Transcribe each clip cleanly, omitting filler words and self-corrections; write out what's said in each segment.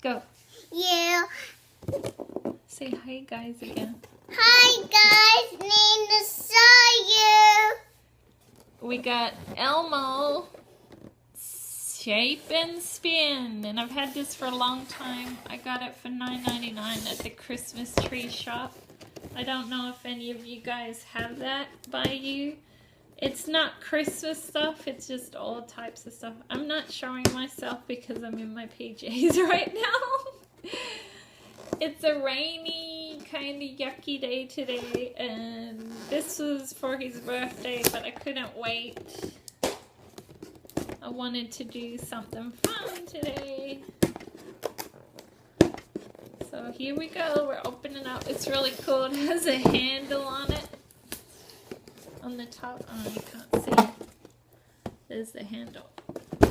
Go. Yeah. Say hi, guys, again. Hi, guys. Name to saw you. We got Elmo, Shape and Spin, and I've had this for a long time. I got it for $9.99 at the Christmas tree shop. I don't know if any of you guys have that by you. It's not Christmas stuff, it's just all types of stuff. I'm not showing myself because I'm in my PJs right now. It's a rainy, kind of yucky day today, and this was for his birthday, but I couldn't wait. I wanted to do something fun today. So here we go, we're opening up. It's really cool. It has a handle on it. On the top, oh, you can't see. There's the handle. I'm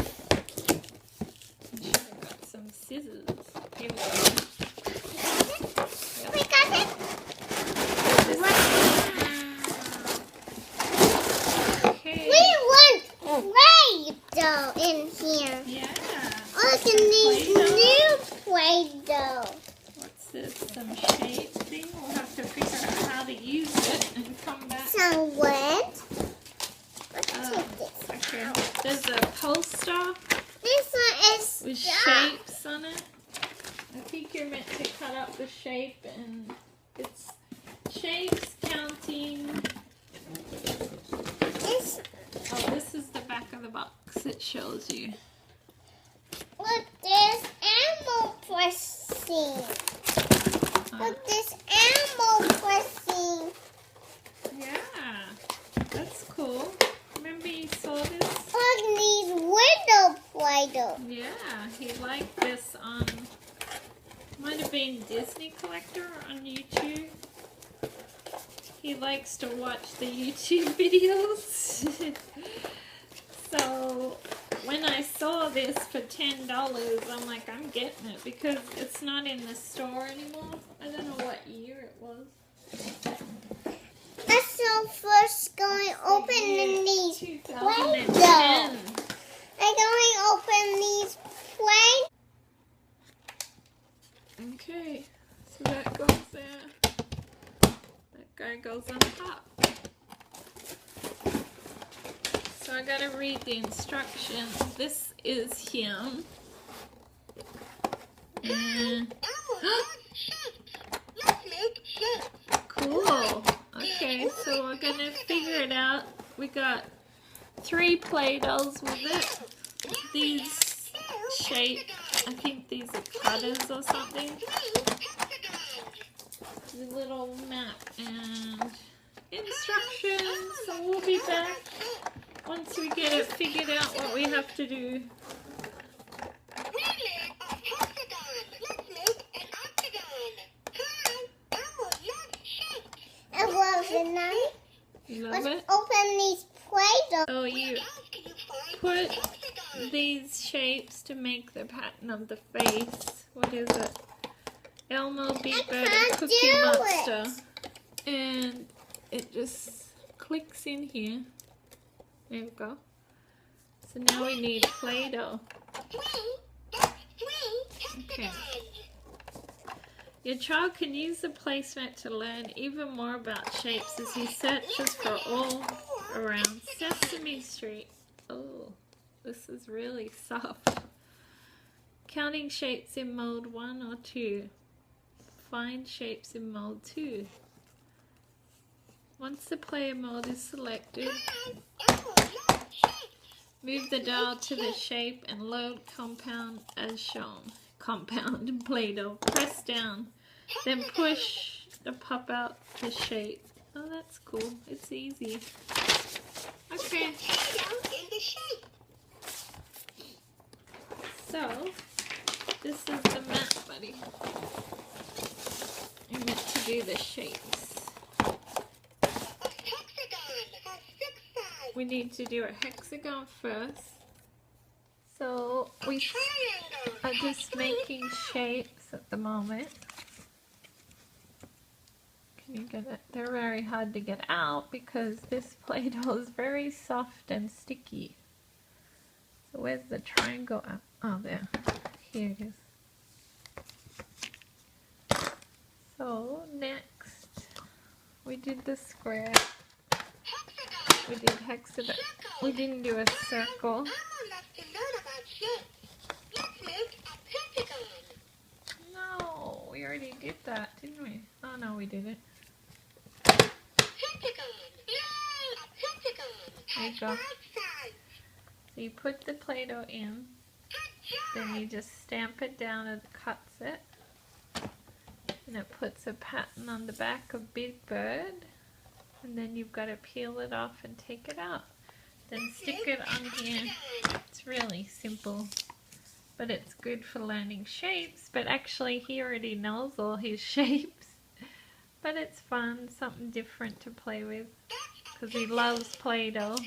sure I got some scissors. Here we go. We got it. Okay. We want Play-Doh in here. Yeah. Look at these new Play-Doh. What's this? Some shape thing? We'll have to figure out how to use it and come back. Some wood. Let's take this. Okay. There's a poster This one is with stuck. shapes on it. I think you're meant to cut out the shape, and it's shapes counting. Oh, this is the back of the box. It shows you. Look, there's Elmo pressing. Look, there's Elmo pressing. Yeah, that's cool. Remember you saw this? Look, these window Play-Doh. Yeah, he liked this on, might have been Disney Collector on YouTube. He likes to watch the YouTube videos. So when I saw this for $10, I'm like, I'm getting it because it's not in the store anymore. I don't know what year it was. Let's so first going to open these 2010. Play-Doh. I'm going to open these Play. Okay, so that goes there. That guy goes on top. So I gotta read the instructions. This is him. And cool. Okay, so we're gonna figure it out. We got 3 Play-Dohs with it. These shapes, I think these are cutters or something. The little map and instructions. So we'll be back once we get it figured out what we have to do. I love it now. You love Let's it? open these Play-Doh. So you put these shapes to make the pattern of the face. What is it? Elmo, Big Bird, and Cookie do Monster. And it just clicks in here. There we go. So now we need Play-Doh. Okay. Your child can use the placemat to learn even more about shapes as he searches for all around Sesame Street. Oh, this is really soft. Counting shapes in mold 1 or 2. Find shapes in mold 2. Once the player mode is selected, move the dial to the shape and load compound as shown. Compound and Play-Doh. Press down, then push to pop out the shape. Oh, that's cool. It's easy. Okay. So, this is the map, buddy. You're meant to do the shapes. We need to do a hexagon first. So we are just making shapes at the moment. Can you get it? They're very hard to get out because this Play-Doh is very soft and sticky. So where's the triangle? Oh, there. Here it is. So next we did the square. We did hexagon. We didn't do a circle. No, we already did that, didn't we? Oh no, we didn't. There you go. So you put the Play-Doh in, then you just stamp it down and it cuts it. And it puts a pattern on the back of Big Bird. And then you've got to peel it off and take it out. Then stick it on here. It's really simple, but it's good for learning shapes. But actually he already knows all his shapes. But it's fun, something different to play with, because he loves Play-Doh.